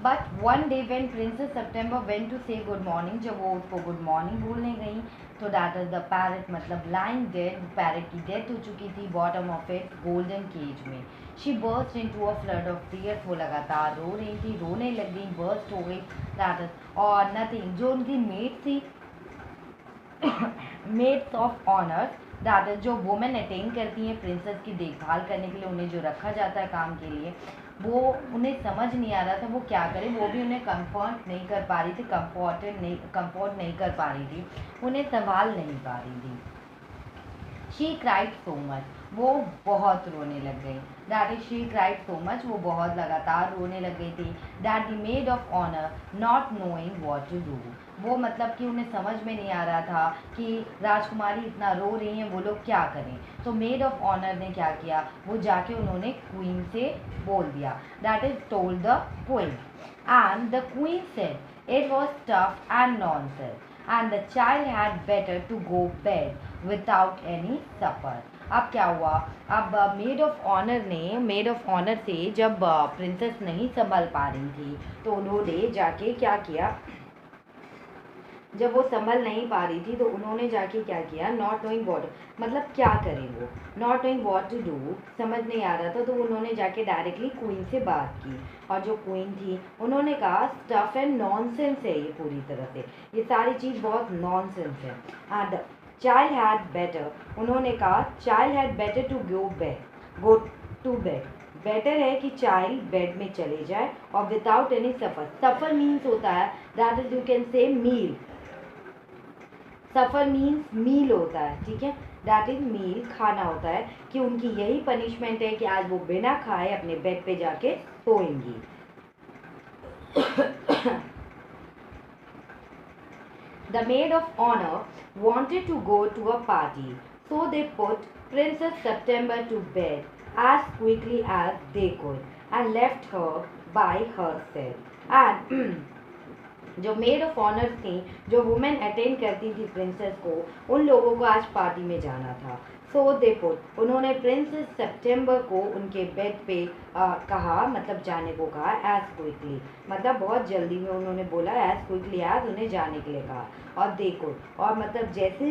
But one day when princess September went to say good morning, जब वो उसको good morning बोलने गई तो दैट इज द पैरट मतलब लाइंग डेड, पैरट की डेथ हो चुकी थी bottom of it golden cage में। She burst into a flood of tears, वो लगातार रो रही थी, रोने लग गई, बर्स्ट हो गई दैट इज। और नथिंग, जो उनकी मेड थी maids of honour that is, जो वुमेन अटेंड करती हैं प्रिंसेस की देखभाल करने के लिए, उन्हें जो रखा जाता है काम के लिए, वो उन्हें समझ नहीं आ रहा था वो क्या करें, वो भी उन्हें कंफर्ट नहीं कर पा रही थी, कंफर्ट नहीं कर पा रही थी, उन्हें संभाल नहीं पा रही थी। शी क्राइड सो मच, वो बहुत रोने लग गई that is she cried so much, वो बहुत लगातार रोने लग गई थी। That the maid of honour not knowing what to do, वो मतलब कि उन्हें समझ में नहीं आ रहा था कि राजकुमारी इतना रो रही हैं, वो लोग क्या करें। तो मेड ऑफ ऑनर ने क्या किया, वो जाके उन्होंने क्वीन से बोल दिया that is told the queen and the queen said it was tough and nonsense and the child had better to go bed without any supper। अब क्या हुआ, अब मेड ऑफ ऑनर से जब प्रिंसेस नहीं संभल पा रही थी तो उन्होंने जाके क्या किया, जब वो संभल नहीं पा रही थी तो उन्होंने जाके क्या किया, नॉट नोइंग वॉट मतलब क्या करें, वो not knowing what to do समझ नहीं आ रहा था, तो उन्होंने जाके डायरेक्टली क्वीन से बात की। और जो क्वीन थी उन्होंने कहा स्टफ एंड नॉनसेंस है ये पूरी तरह से, ये सारी चीज़ बहुत नॉनसेंस है। एंड चाइल्ड हैड बेटर, उन्होंने कहा child had better to go to bed, better है कि चाइल्ड बेड में चले जाए और without any suffer. Suffer means होता है that is you can say meal, suffer means मील होता है, ठीक है, दैट इज मील खाना होता है, कि उनकी यही पनिशमेंट है कि आज वो बिना खाए अपने बेड पे जाके सोएंगी। The maid of honor wanted to go to a party, so they put Princess September to bed as quickly as they could and left her by herself. And जो मेड ऑफ ऑनर थी, जो women attend करती थी princess को, उन लोगों को आज पार्टी में जाना था। सो दे पुट, उन्होंने प्रिंसेस सेप्टेम्बर को उनके बेड पे कहा, मतलब जाने को कहा, एज क्विकली मतलब बहुत जल्दी में उन्होंने बोला, एज क्विकली एज उन्हें जाने के लिए कहा। और देखो, और मतलब जैसे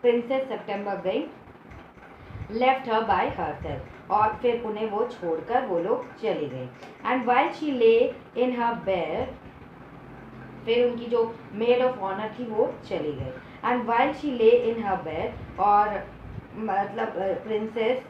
प्रिंसेस सेप्टेम्बर गई, लेफ्ट हर बाय हरसेल्फ, और फिर उन्हें वो छोड़कर वो लोग चली गई। एंड वाइल शी ले इन हर बेड, फिर उनकी जो मेड ऑफ ऑनर थी वो चली गई। एंड वाइल शी ले इन हर बेड, और मतलब प्रिंसेस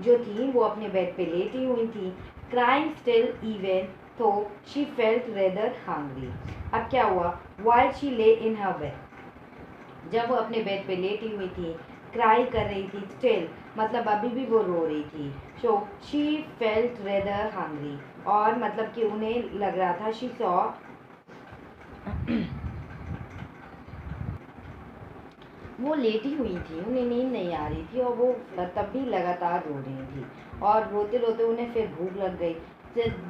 जो थी वो अपने बेड पे लेटी हुई थी, क्राइंग स्टिल इवन तो शी फेल्ट रेदर हंग्री। अब क्या हुआ, वाइल शी ले इन हर बेड, जब वो अपने बेड पे लेटी हुई थी, क्राई कर रही थी, स्टिल मतलब अभी भी वो रो रही थी, so she felt rather hungry, और मतलब कि उन्हें लग रहा था, शी सॉ वो लेटी हुई थी, उन्हें नींद नहीं आ रही थी और वो तब भी लगातार रो रही थी, और रोते रोते उन्हें फिर भूख लग गई।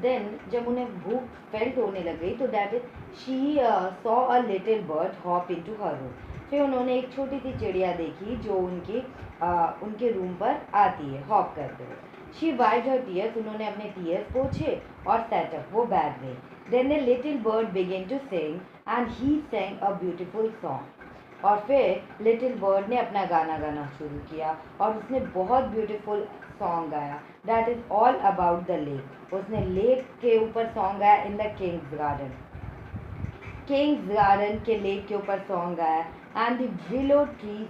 देन जब उन्हें भूख फेल्ट होने लग गई तो that is she saw a little bird hop into her room, फिर उन्होंने एक छोटी सी चिड़िया देखी जो उनके रूम पर आती है हॉप करते हुए। शी वाइप्ड हर टीयर्स, उन्होंने अपने टीयर्स पोछे और सेट अप, वो बैठ गई। Then a little bird began to sing and he sang a beautiful song, और फिर लिटिल बर्ड ने अपना गाना गाना शुरू किया और उसने बहुत ब्यूटीफुल सॉन्ग गाया, that is all about the lake. उसने लेक के ऊपर सॉन्ग गाया, इन द किंग्स गार्डन के लेक के ऊपर सॉन्ग गाया, एंड द विलो ट्रीज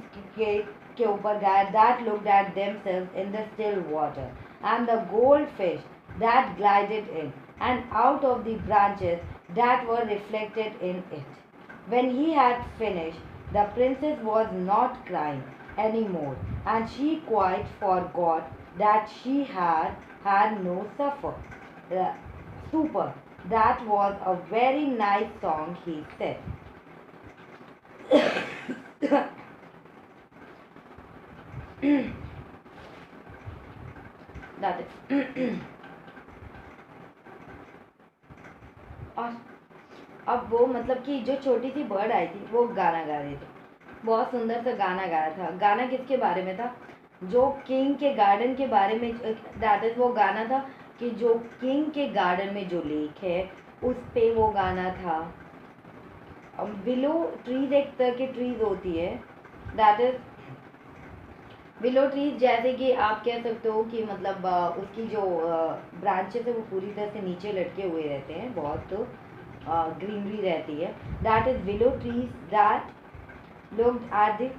के ऊपर गाया, that looked at themselves in the still water, and the goldfish that glided in and out of the branches that were reflected in it. When he had finished, the princess was not crying anymore, and she quite forgot that she had no super. That was a very nice song, he said. That is. और अब वो मतलब कि जो छोटी सी bird आई थी वो गाना गा रही थी, बहुत सुंदर सा गाना गाया था। गाना किसके बारे में था, जो किंग के गार्डन के बारे में, दैट इज वो गाना था कि जो किंग के गार्डन में जो लेक है उस पे वो गाना था। विलो ट्रीज एक तरह की ट्रीज होती है, दैट इज विलो ट्रीज, जैसे कि आप कह सकते हो कि मतलब उसकी जो ब्रांचेस है वो पूरी तरह से नीचे लटके हुए रहते हैं, बहुत ग्रीनरी रहती है। That is willow trees that looked at the,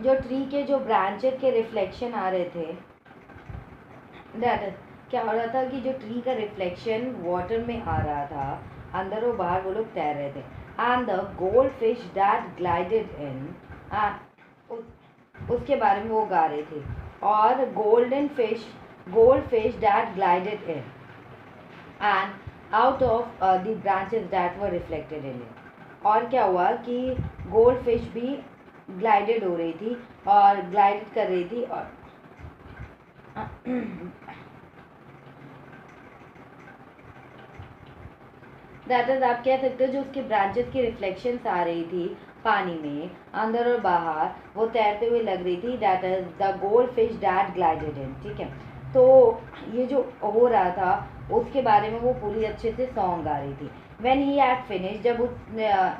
जो ट्री के जो ब्रांचेस के रिफ्लेक्शन आ रहे थे, दैट इज क्या हो रहा था कि जो ट्री का रिफ्लेक्शन वाटर में आ रहा था, अंदर और बाहर वो लोग तैर रहे थे। And the goldfish that glided in, उसके बारे में वो गा रहे थे। और goldfish that glided in and out of the branches that were reflected in it. और क्या हुआ कि गोल्ड फिश भी ग्लाइडेड हो रही थी और ग्लाइडेड कर रही थी, और दैट इज आप कह सकते हो जो उसके ब्रांचेस की रिफ्लेक्शंस आ रही थी पानी में अंदर और बाहर, वो तैरते हुए लग रही थी। That is the goldfish that glided in, ठीक है। तो ये जो हो रहा था उसके बारे में वो पूरी अच्छे से सॉन्ग गा रही थी। व्हेन ही हैड फिनिश, जब उस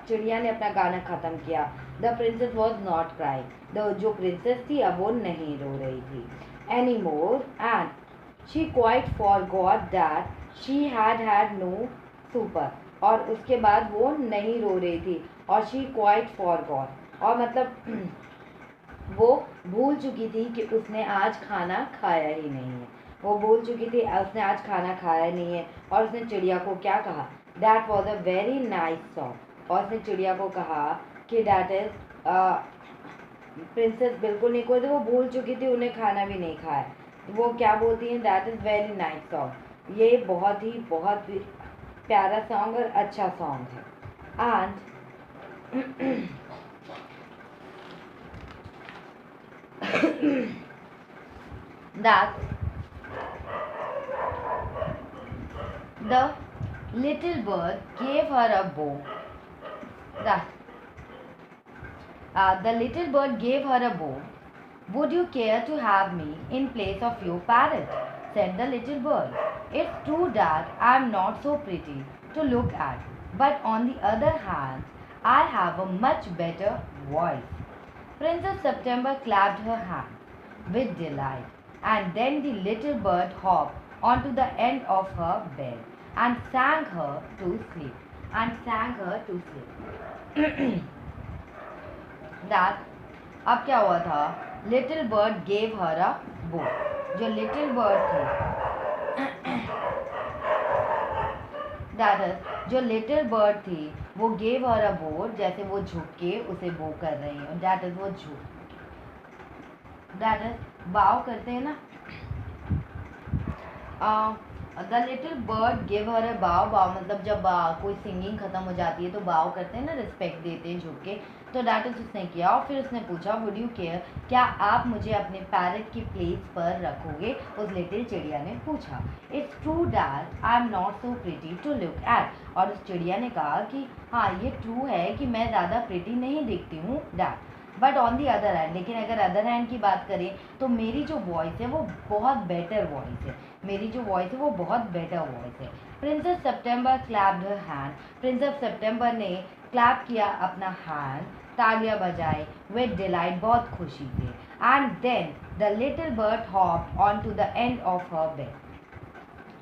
चिड़िया ने अपना गाना ख़त्म किया, the princess was not crying, जो प्रिंसेस थी अब वो नहीं रो रही थी any more, and she quite forgot that she had no supper. और उसके बाद वो नहीं रो रही थी, और शी क्वाइट फॉरगॉट, और मतलब वो भूल चुकी थी कि उसने आज खाना खाया ही नहीं है। वो भूल चुकी थी उसने आज खाना खाया नहीं है। और उसने चिड़िया को क्या कहा, that was a very nice song. और उसने चिड़िया को कहा कि दैट इज प्रिंसेस बिल्कुल नहीं कोई, वो भूल चुकी थी, उन्हें खाना भी नहीं खाया। वो क्या बोलती हैं, that is very nice song. ये बहुत ही प्यारा सॉन्ग और अच्छा सॉन्ग है। And that the little bird gave her a bow. That the little bird gave her a bow. Would you care to have me in place of your parrot? Said the little bird. It's true that I'm not so pretty to look at, but on the other hand, I have a much better voice. Princess September clapped her hands with delight, and then the little bird hopped onto the end of her bed and sang her to sleep. That अब क्या हुआ था, little bird gave her अ बो। जो little bird थी that is जो little bird थी वो गेव हर अ बो, जैसे वो झुक के उसे बो कर रही है। दैट इज वो झुक, दैट इज बाव करते हैं ना, the little bird give her a bow. Bow मतलब जब कोई सिंगिंग खत्म हो जाती है तो बाव करते हैं ना, रिस्पेक्ट देते हैं झुक के। तो दैट इज उसने किया, और फिर उसने पूछा, वुड यू केयर, क्या आप मुझे अपने पैरट की प्लेस पर रखोगे? उस लिटिल चिड़िया ने पूछा। It's true that I am not so pretty to look at. और उस चिड़िया ने कहा कि हाँ ये ट्रू है कि मैं ज़्यादा प्रिटी नहीं दिखती हूँ, that but on the other hand, लेकिन अगर अदर हैंड की बात करें तो मेरी जो वॉइस है वो बहुत बेटर वॉइस है, मेरी जो वॉइस है वो बहुत बेटर वॉइस है। प्रिंसेस सितंबर क्लैप्ड हर हैंड। प्रिंसेस सितंबर ने क्लैप किया अपना हैंड, तालियां बजाए विद डिलाइट, बहुत खुशी से। And then the little bird hopped on to the end of her bed.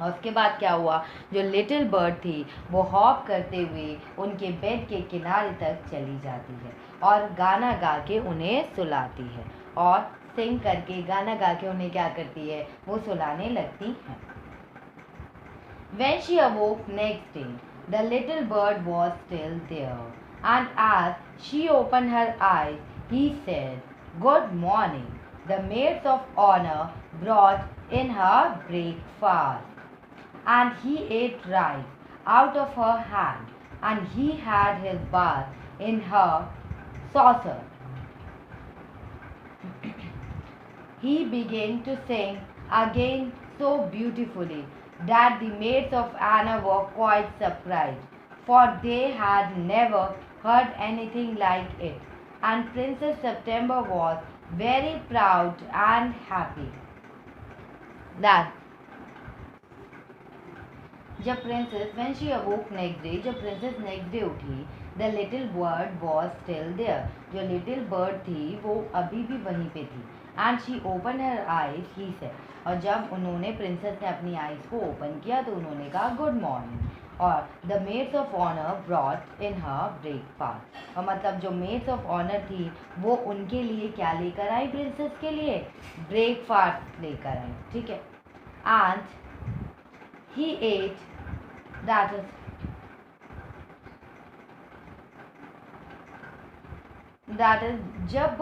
और उसके बाद क्या हुआ, जो लिटिल बर्ड थी वो हॉप करते हुए उनके बेड के किनारे तक चली जाती है और गाना गा के उन्हें सुलाती है, और सिंग करके गाना गा के उन्हें क्या करती है, वो सुलाने लगती हैं। When she awoke next day, the little bird was still there, and as she opened her eyes, he said, "Good morning." The maids of honor brought in her breakfast, and he ate right out of her hand, and he had his bath in her saucer. He began to sing again so beautifully that the maids of Anna were quite surprised, for they had never heard anything like it, and Princess September was very proud and happy. That जब princess when she awoke next day, जब princess next day उठी, the little bird was still there, जो little bird थी वो अभी भी वहीं पे थी। And she open her eyes, he said, और जब उन्होंने प्रिंसेस ने अपनी आइज़ को ओपन किया तो उन्होंने कहा गुड मॉर्निंग। और the maids of honour brought in her breakfast, और मतलब जो मेड्स ऑफ ऑनर थी वो उनके लिए क्या लेकर आई, प्रिंसेस के लिए ब्रेकफास्ट लेकर आई, ठीक है। And he ate, that is जब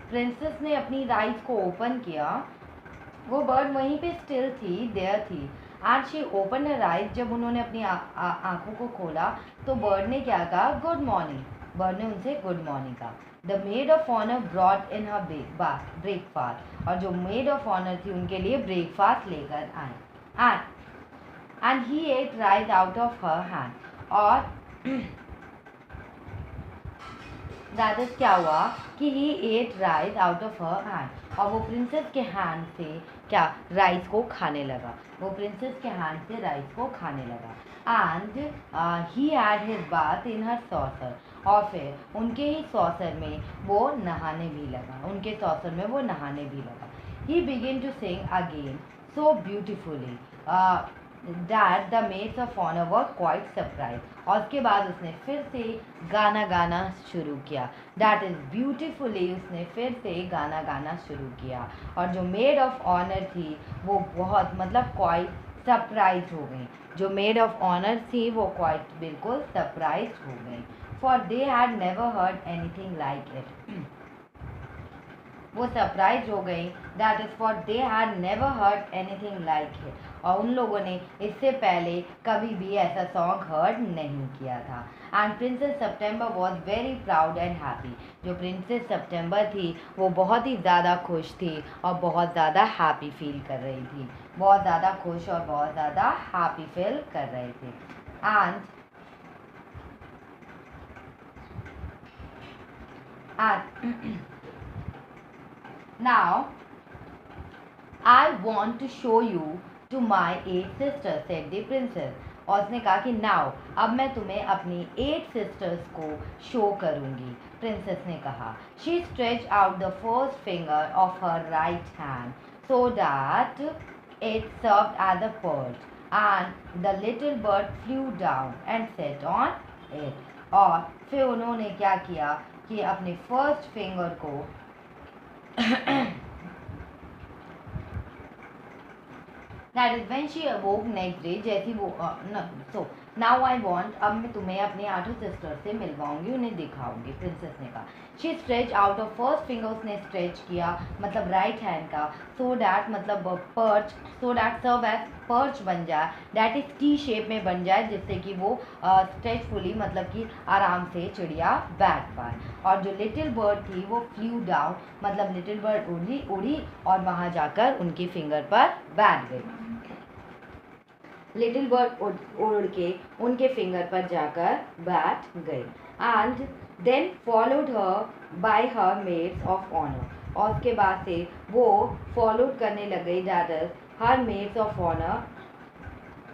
प्रिंसेस ने अपनी राइस को ओपन किया, वो बर्ड वहीं पे स्टिल थी, देयर थी। And she open her eyes, जब उन्होंने अपनी आंखों को खोला तो बर्ड ने क्या कहा, गुड मॉर्निंग। बर्ड ने उनसे गुड मॉर्निंग कहा। The maid of honour brought in her breakfast, और जो मेड ऑफ ऑनर थी उनके लिए ब्रेकफास्ट लेकर आए। And he ate rice out of her hand, और दैट इज क्या हुआ कि he ate rice out of her hand, और वो प्रिंसेस के हैंड से क्या राइस को खाने लगा, वो प्रिंसेस के हैंड से राइस को खाने लगा। And he had his bath in her saucer, और फिर उनके ही सॉसर में वो नहाने भी लगा, उनके सॉसर में वो नहाने भी लगा। He begin to sing again so beautifully that the maids of honour were quite surprise, और उसके बाद उसने फिर से गाना गाना शुरू किया, दैट इज़ ब्यूटिफुली, उसने फिर से गाना गाना शुरू किया। और जो मेड ऑफ ऑनर थी वो बहुत मतलब क्वाइट सरप्राइज हो गई, जो मेड ऑफ ऑनर थी वो क्वाइट बिल्कुल सरप्राइज हो गई, for they had never heard anything like it, वो सरप्राइज हो गई, that is for they had never heard anything like it, और उन लोगों ने इससे पहले कभी भी ऐसा सॉन्ग हर्ड नहीं किया था। And princess September was very proud and happy, जो प्रिंसेस सितंबर थी वो बहुत ही ज़्यादा खुश थी और बहुत ज़्यादा हैप्पी फील कर रही थी, बहुत ज़्यादा खुश और बहुत ज़्यादा हैप्पी फील कर रहे थे। And now I want to show you to my 8 sisters, said the princess, और उसने कहा कि नाउ अब मैं तुम्हें अपनी 8 सिस्टर्स को शो करूंगी, प्रिंसेस ने कहा। She stretch out the first finger of her right hand so that it served as a perch, and the little bird flew down and sat on it, और फिर उन्होंने क्या किया कि अपने फर्स्ट फिंगर को that is when she awoke next day, जैसी वो so now I want, अब मैं तुम्हें अपने 8 सिस्टर से मिलवाऊंगी, उन्हें दिखाऊंगी, प्रिंसेस ने कहा। She stretch out of first finger, उसने स्ट्रेच किया मतलब राइट हैंड का, सो डैट मतलब perch, so that serve as perch बन जाए, डैट इज टी शेप में बन जाए, जिससे कि वो स्ट्रेचफुली मतलब कि आराम से चिड़िया बैठ पाए। और जो लिटिल बर्ड थी वो फ्लू डाउन, मतलब लिटिल बर्ड उड़ी और वहाँ जाकर उनकी फिंगर पर बैठ गई, लिटिल बर्ड उड़ के उनके फिंगर पर जाकर बैठ गई। And then followed her by her maids of honour, और उसके बाद से वो फॉलोड करने लग गई, that is her maids of honour,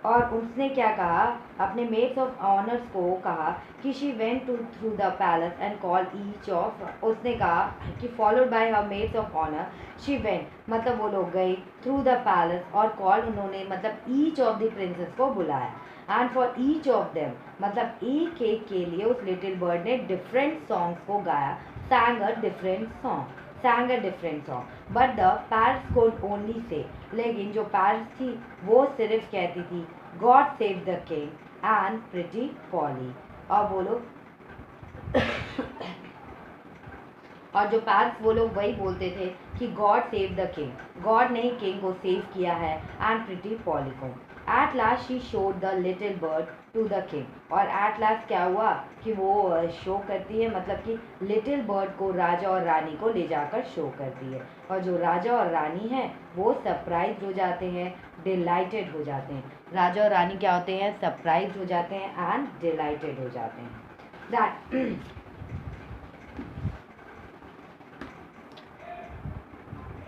और उसने क्या कहा अपने मेड्स ऑफ ऑनर्स को कहा कि she went to through the palace and call each of, उसने कहा कि followed by her maids of honour, she went मतलब वो लोग गए थ्रू द पैलेस, और कॉल उन्होंने मतलब ईच ऑफ द प्रिंसेस को बुलाया, and for each of them मतलब एक एक के लिए उस लिटिल बर्ड ने डिफरेंट सॉन्ग्स को गाया, sang a different song, but the parrots could only say, लेकिन जो पैरट्स थी वो सिर्फ कहती थी God save the king and pretty Polly, और वो लोग और जो पैरट्स वो लोग वही बोलते थे कि God save the king, God ने ही किंग को सेव किया है एंड प्रिटी पॉली को। At last she showed the little bird to the king, और एट लास्ट क्या हुआ कि वो शो करती है मतलब कि लिटिल बर्ड को राजा और रानी को ले जाकर शो करती है, और जो राजा और रानी हैं वो सरप्राइज हो जाते हैं, डिलाइटेड हो जाते हैं, राजा और रानी क्या होते हैं, सरप्राइज हो जाते हैं एंड डिलाइटेड हो जाते हैं। दैट